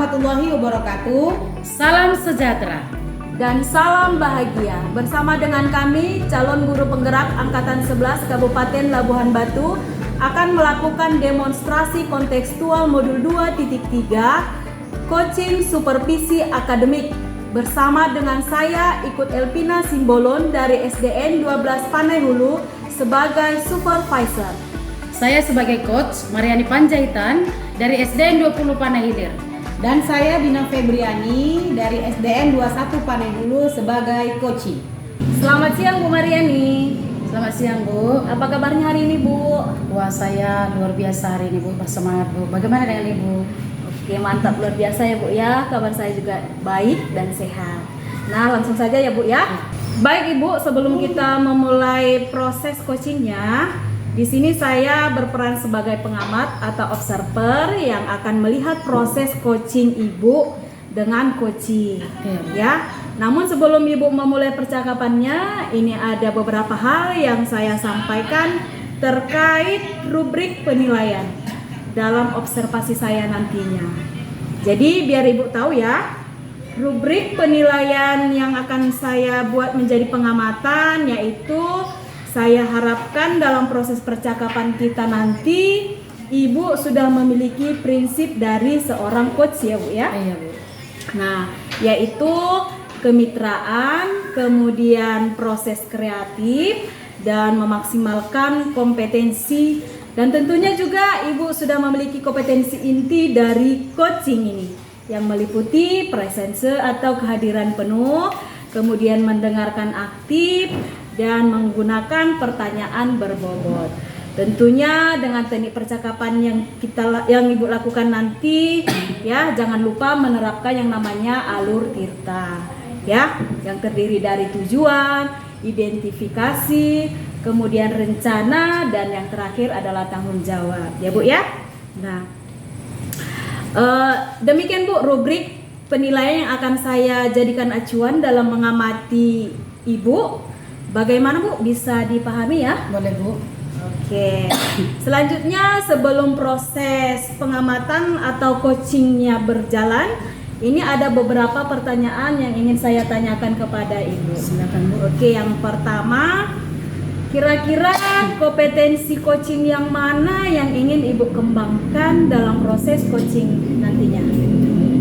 warahmatullahi wabarakatuh. Salam sejahtera dan salam bahagia. Bersama dengan kami, calon guru penggerak Angkatan 11 Kabupaten Labuhan Batu akan melakukan demonstrasi kontekstual modul 2.3 coaching supervisi akademik. Bersama dengan saya ikut Elpina Simbolon dari SDN 12 Panai Hulu sebagai supervisor. Saya sebagai coach Mariani Panjaitan dari SDN 20 Panai Hilir. Dan saya Dina Febriani dari SDN 21 Panai Hulu sebagai coaching. Selamat siang Bu Mariani. Selamat siang Bu. Apa kabarnya hari ini Bu? Wah, saya luar biasa hari ini Bu, bersemangat Bu. Bagaimana dengan Ibu? Oke, mantap, luar biasa ya Bu ya. Kabar saya juga baik dan sehat. Nah, langsung saja ya Bu ya. Baik Ibu, sebelum kita memulai proses coachingnya, di sini saya berperan sebagai pengamat atau observer yang akan melihat proses coaching Ibu dengan coaching. Ya. Namun sebelum Ibu memulai percakapannya, ini ada beberapa hal yang saya sampaikan terkait rubrik penilaian dalam observasi saya nantinya. Jadi biar Ibu tahu ya, rubrik penilaian yang akan saya buat menjadi pengamatan yaitu saya harapkan dalam proses percakapan kita nanti Ibu sudah memiliki prinsip dari seorang coach ya Bu ya. Iya Bu. Nah, yaitu kemitraan, kemudian proses kreatif dan memaksimalkan kompetensi, dan tentunya juga Ibu sudah memiliki kompetensi inti dari coaching ini yang meliputi presence atau kehadiran penuh, kemudian mendengarkan aktif dan menggunakan pertanyaan berbobot. Tentunya dengan teknik percakapan yang Ibu lakukan nanti ya, jangan lupa menerapkan yang namanya alur tirta ya, yang terdiri dari tujuan, identifikasi, kemudian rencana, dan yang terakhir adalah tanggung jawab ya Bu ya. Nah, demikian Bu rubrik penilaian yang akan saya jadikan acuan dalam mengamati Ibu. Bagaimana Bu, bisa dipahami ya? Boleh Bu. Oke. Selanjutnya sebelum proses pengamatan atau coachingnya berjalan, ini ada beberapa pertanyaan yang ingin saya tanyakan kepada Ibu. Silakan Bu. Oke, yang pertama, kira-kira kompetensi coaching yang mana yang ingin Ibu kembangkan dalam proses coaching nantinya?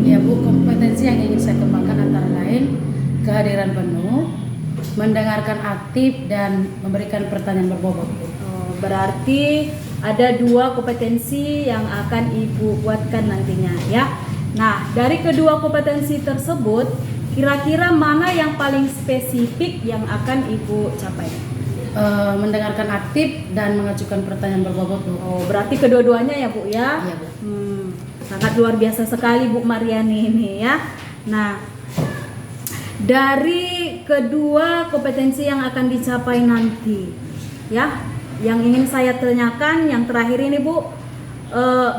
Ya Bu, kompetensi yang ingin saya kembangkan antara lain kehadiran penuh, mendengarkan aktif, dan memberikan pertanyaan berbobot. Berarti ada dua kompetensi yang akan Ibu buatkan nantinya ya. Nah, dari kedua kompetensi tersebut, kira-kira mana yang paling spesifik yang akan Ibu capai? Mendengarkan aktif dan mengajukan pertanyaan berbobot Bu. Oh, berarti kedua-duanya ya Bu ya? Iya Bu. Sangat luar biasa sekali Bu Mariani ini ya. Nah, dari kedua kompetensi yang akan dicapai nanti ya, yang ingin saya tanyakan yang terakhir ini Bu,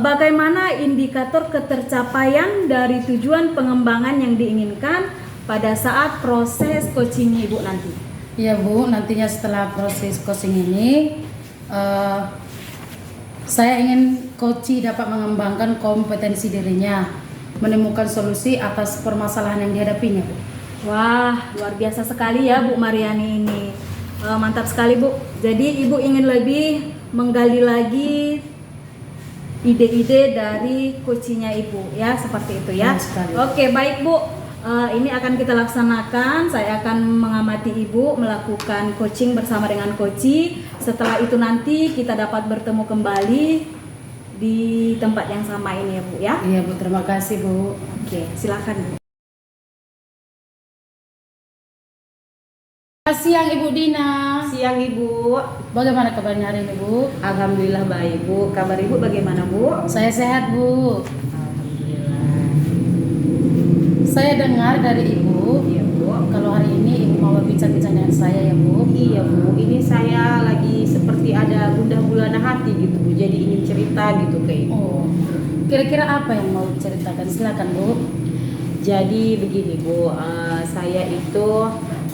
bagaimana indikator ketercapaian dari tujuan pengembangan yang diinginkan pada saat proses coaching Ibu nanti? Iya Bu, nantinya setelah proses coaching ini saya ingin coach dapat mengembangkan kompetensi dirinya, menemukan solusi atas permasalahan yang dihadapinya Bu. Wah, luar biasa sekali ya Bu Mariani ini. Mantap sekali Bu. Jadi Ibu ingin lebih menggali lagi ide-ide dari coachingnya Ibu ya, seperti itu ya. Oke, baik Bu. Ini akan kita laksanakan. Saya akan mengamati Ibu melakukan coaching bersama dengan coach. Setelah itu nanti kita dapat bertemu kembali di tempat yang sama ini ya Bu ya. Iya Bu, terima kasih Bu. Oke, silakan Bu. Siang Ibu Dina. Siang Ibu. Bagaimana kabarnya hari ini Bu? Alhamdulillah baik Bu. Kabar Ibu bagaimana Bu? Saya sehat Bu. Alhamdulillah. Saya dengar dari Ibu, Iya Bu. kalau hari ini Ibu mau berbincang-bincang dengan saya ya Bu. Iya Bu. Ini saya lagi seperti ada gundah gulana hati gitu Bu. Jadi ingin cerita gitu ke Ibu. Oh, kira-kira apa yang mau diceritakan? Silakan Bu. Jadi begini Bu, saya itu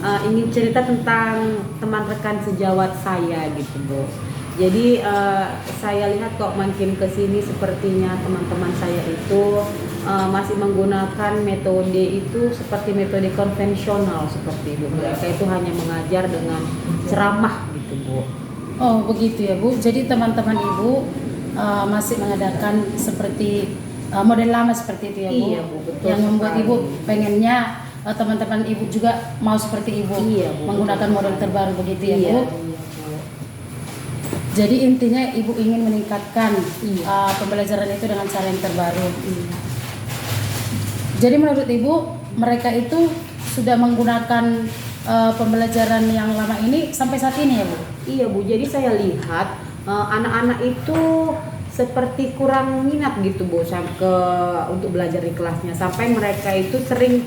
ingin cerita tentang teman rekan sejawat saya gitu Bu. Jadi saya lihat kok makin kesini sepertinya teman-teman saya itu masih menggunakan metode itu seperti metode konvensional seperti itu. Mereka itu hanya mengajar dengan ceramah gitu Bu. Oh begitu ya Bu. Jadi teman-teman Ibu masih mengadakan seperti model lama seperti itu ya Bu. Iya Bu, betul. Yang membuat sekali. Ibu pengennya teman-teman Ibu juga mau seperti Ibu. Iya, Bu, menggunakan betul. model terbaru begitu ya Iya, Bu. iya, Bu. Jadi intinya Ibu ingin meningkatkan Iya. pembelajaran itu dengan cara yang terbaru. Iya. Jadi menurut Ibu mereka itu sudah menggunakan pembelajaran yang lama ini sampai saat ini ya Bu? Iya Bu, jadi saya lihat anak-anak itu seperti kurang minat gitu Bu untuk belajar di kelasnya, sampai mereka itu sering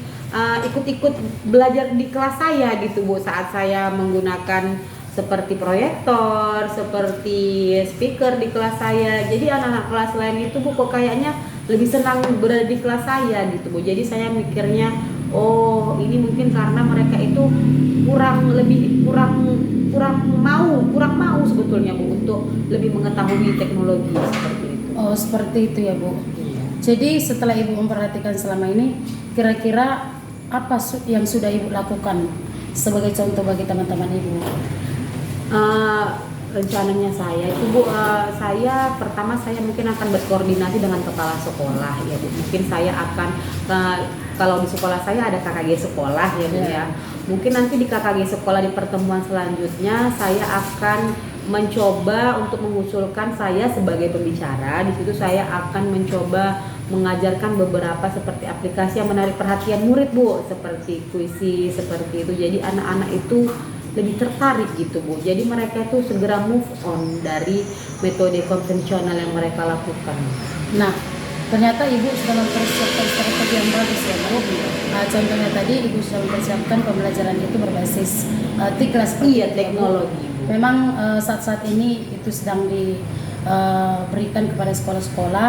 ikut-ikut belajar di kelas saya gitu Bu, saat saya menggunakan seperti proyektor, seperti speaker di kelas saya. Jadi anak-anak kelas lain itu Bu kok kayaknya lebih senang berada di kelas saya gitu Bu. Jadi saya mikirnya, oh ini mungkin karena mereka itu kurang mau sebetulnya Bu untuk lebih mengetahui teknologi seperti itu. Oh seperti itu ya Bu. Jadi setelah Ibu memperhatikan selama ini, kira-kira apa yang sudah Ibu lakukan sebagai contoh bagi teman-teman Ibu? Rencananya saya itu Bu, saya pertama mungkin akan berkoordinasi dengan kepala sekolah ya Bu. Mungkin saya akan kalau di sekolah saya ada KKG sekolah ya Bu ya. Mungkin nanti di KKG sekolah di pertemuan selanjutnya saya akan mencoba untuk mengusulkan saya sebagai pembicara. Di situ saya akan mencoba mengajarkan beberapa seperti aplikasi yang menarik perhatian murid Bu, seperti kuisi seperti itu. Jadi anak-anak itu lebih tertarik gitu Bu. Jadi mereka itu segera move on dari metode konvensional yang mereka lakukan. Nah, ternyata Ibu sudah mempersiapkan strategi yang bagus ya Bu. Contohnya tadi Ibu sudah mempersiapkan pembelajaran itu berbasis TIKLA seperti Iya, itu ya, Bu. teknologi Bu. Memang saat-saat ini itu sedang diberikan kepada sekolah-sekolah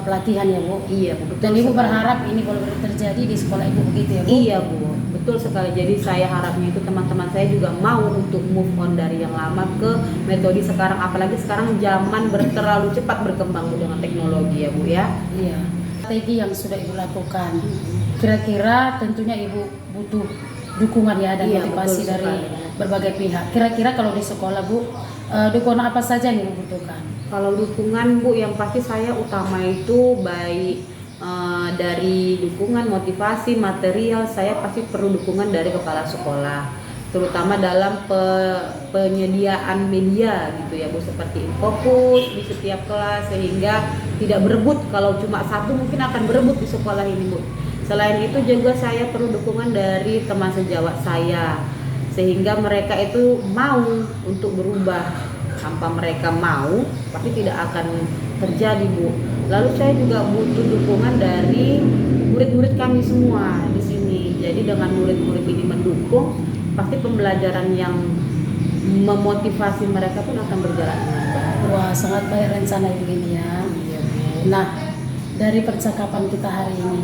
pelatihan ya Bu. Iya Bu, betul. Dan Ibu sekali. berharap ini boleh terjadi di sekolah Ibu begitu ya Bu? Iya Bu, betul sekali. Jadi saya harapnya itu teman-teman saya juga mau untuk move on dari yang lama ke metode sekarang. Apalagi sekarang zaman terlalu cepat berkembang Bu dengan teknologi ya Bu ya. Iya. Strategi yang sudah Ibu lakukan, kira-kira tentunya Ibu butuh dukungan ya dan Iya, motivasi betul dari sekali. berbagai pihak. Kira-kira kalau di sekolah Bu, dukungan apa saja yang Ibu butuhkan? Kalau dukungan Bu, yang pasti saya utama itu baik dari dukungan motivasi material, saya pasti perlu dukungan dari kepala sekolah, terutama dalam penyediaan media gitu ya Bu, seperti infokus di setiap kelas sehingga tidak berebut. Kalau cuma satu mungkin akan berebut di sekolah ini Bu. Selain itu juga saya perlu dukungan dari teman sejawat saya sehingga mereka itu mau untuk berubah. Tanpa mereka mau pasti tidak akan terjadi Bu. Lalu saya juga butuh dukungan dari murid-murid kami semua di sini. Jadi dengan murid-murid ini mendukung, pasti pembelajaran yang memotivasi mereka pun akan berjalan dengan baik. Wah, sangat baik rencana begini ya. Iya, Bu. Nah, dari percakapan kita hari ini,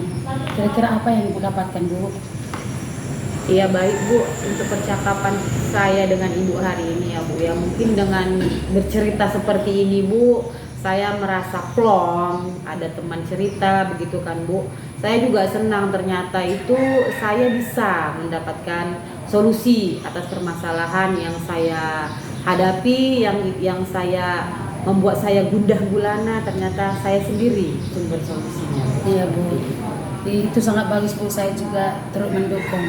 kira-kira apa yang Ibu dapatkan Bu? Iya baik Bu, untuk percakapan saya dengan Ibu hari ini ya Bu ya, mungkin dengan bercerita seperti ini Bu, saya merasa plong, ada teman cerita begitu kan Bu. Saya juga senang ternyata itu saya bisa mendapatkan solusi atas permasalahan yang saya hadapi, yang saya membuat saya gundah gulana, ternyata saya sendiri sumber solusinya. Iya Bu, itu sangat bagus Bu, saya juga turut mendukung.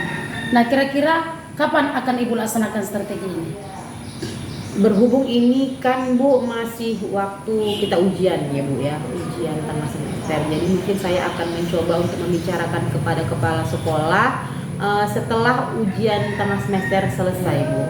Nah, kira-kira kapan akan Ibu laksanakan strategi ini? Berhubung ini kan Bu masih waktu kita ujian ya Bu ya, ujian tengah semester. Jadi mungkin saya akan mencoba untuk membicarakan kepada kepala sekolah setelah ujian tengah semester selesai Bu.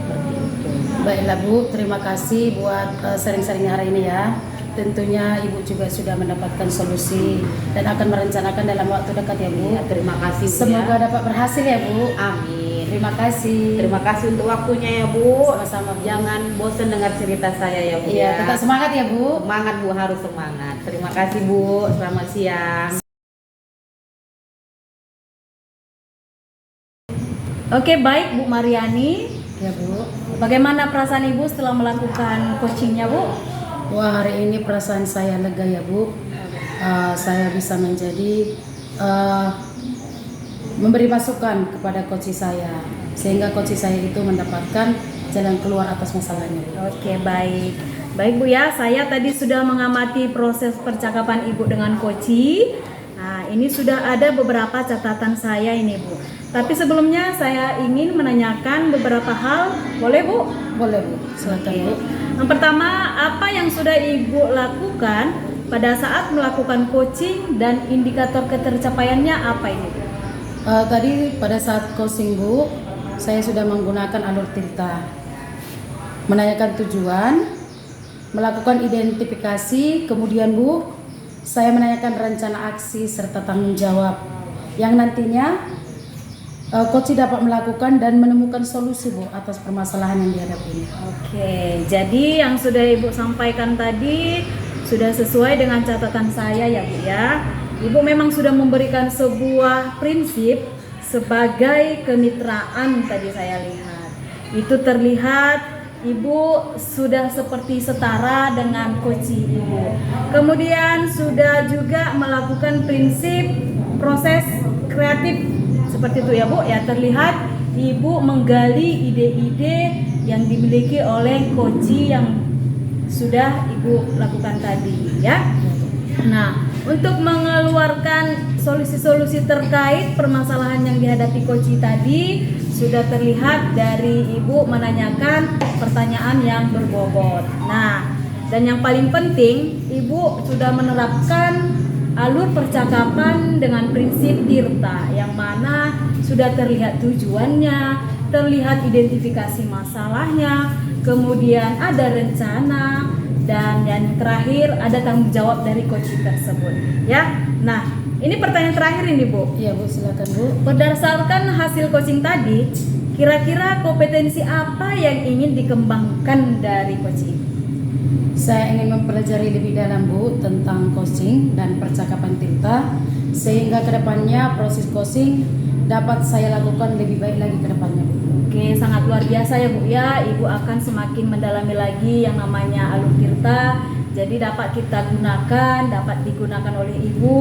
Seperti itu. Baiklah Bu, terima kasih buat sharing-sharingnya hari ini ya. Tentunya Ibu juga sudah mendapatkan solusi dan akan merencanakan dalam waktu dekat ya Bu. Ya, terima kasih Bu Semoga ya. dapat berhasil ya Bu. Amin. Terima kasih. Terima kasih untuk waktunya ya Bu. Sama-sama Bu. Jangan bosan dengar cerita saya ya Bu Iya, ya. tetap semangat ya Bu. Semangat Bu, harus semangat. Terima kasih Bu. Selamat siang. Oke, baik Bu Mariani. Ya Bu. Bagaimana perasaan Ibu setelah melakukan coachingnya Bu? Wah, hari ini perasaan saya lega ya Bu. saya bisa menjadi memberi masukan kepada coach saya, sehingga coach saya itu mendapatkan jalan keluar atas masalahnya. Oke, baik. Baik Bu ya, saya tadi sudah mengamati proses percakapan Ibu dengan Koci. Nah, ini sudah ada beberapa catatan saya ini Bu. Tapi sebelumnya saya ingin menanyakan beberapa hal, boleh Bu? Boleh Bu, silakan Oke. Bu. Yang pertama, apa yang sudah Ibu lakukan pada saat melakukan coaching dan indikator ketercapaiannya apa ini Bu? Tadi pada saat coaching Bu, saya sudah menggunakan alur Tirta, menanyakan tujuan, melakukan identifikasi, kemudian Bu, saya menanyakan rencana aksi serta tanggung jawab yang nantinya coach dapat melakukan dan menemukan solusi Bu atas permasalahan yang dihadapinya. Oke, jadi yang sudah Ibu sampaikan tadi sudah sesuai dengan catatan saya ya Bu ya. Ibu memang sudah memberikan sebuah prinsip sebagai kemitraan tadi saya lihat. Itu terlihat Ibu sudah seperti setara dengan coach Ibu. Kemudian sudah juga melakukan prinsip proses kreatif seperti itu ya Bu. Ya, terlihat Ibu menggali ide-ide yang dimiliki oleh coach yang sudah Ibu lakukan tadi ya. Nah, untuk mengeluarkan solusi-solusi terkait permasalahan yang dihadapi coach tadi sudah terlihat dari Ibu menanyakan pertanyaan yang berbobot. Nah, dan yang paling penting Ibu sudah menerapkan alur percakapan dengan prinsip Tirta yang mana sudah terlihat tujuannya, terlihat identifikasi masalahnya, kemudian ada rencana, dan yang terakhir ada tanggung jawab dari coach tersebut ya. Nah, ini pertanyaan terakhir ini Bu. Iya Bu, silakan Bu. Berdasarkan hasil coaching tadi, kira-kira kompetensi apa yang ingin dikembangkan dari coach ini? Saya ingin mempelajari lebih dalam Bu tentang coaching dan percakapan Tirta, sehingga kedepannya proses coaching dapat saya lakukan lebih baik lagi ke depannya Bu. Oke, sangat luar biasa ya Bu ya. Ibu akan semakin mendalami lagi yang namanya alur Tirta. Jadi dapat kita gunakan, dapat digunakan oleh Ibu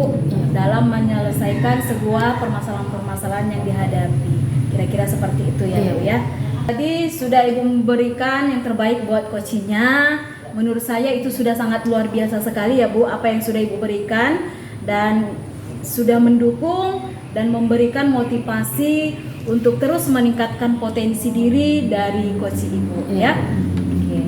dalam menyelesaikan sebuah permasalahan-permasalahan yang dihadapi. Kira-kira seperti itu ya Bu ya. Tadi sudah Ibu memberikan yang terbaik buat coachingnya. Menurut saya itu sudah sangat luar biasa sekali ya Bu, apa yang sudah Ibu berikan dan sudah mendukung dan memberikan motivasi untuk terus meningkatkan potensi diri dari coach Ibu ya. Oke.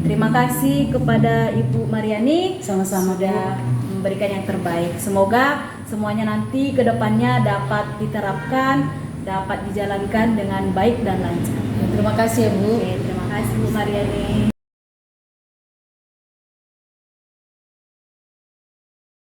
Terima kasih kepada Ibu Mariani, Sama-sama sudah memberikan yang terbaik. Semoga semuanya nanti ke depannya dapat diterapkan, dapat dijalankan dengan baik dan lancar. Terima kasih ya Bu. Oke, terima kasih Bu Mariani.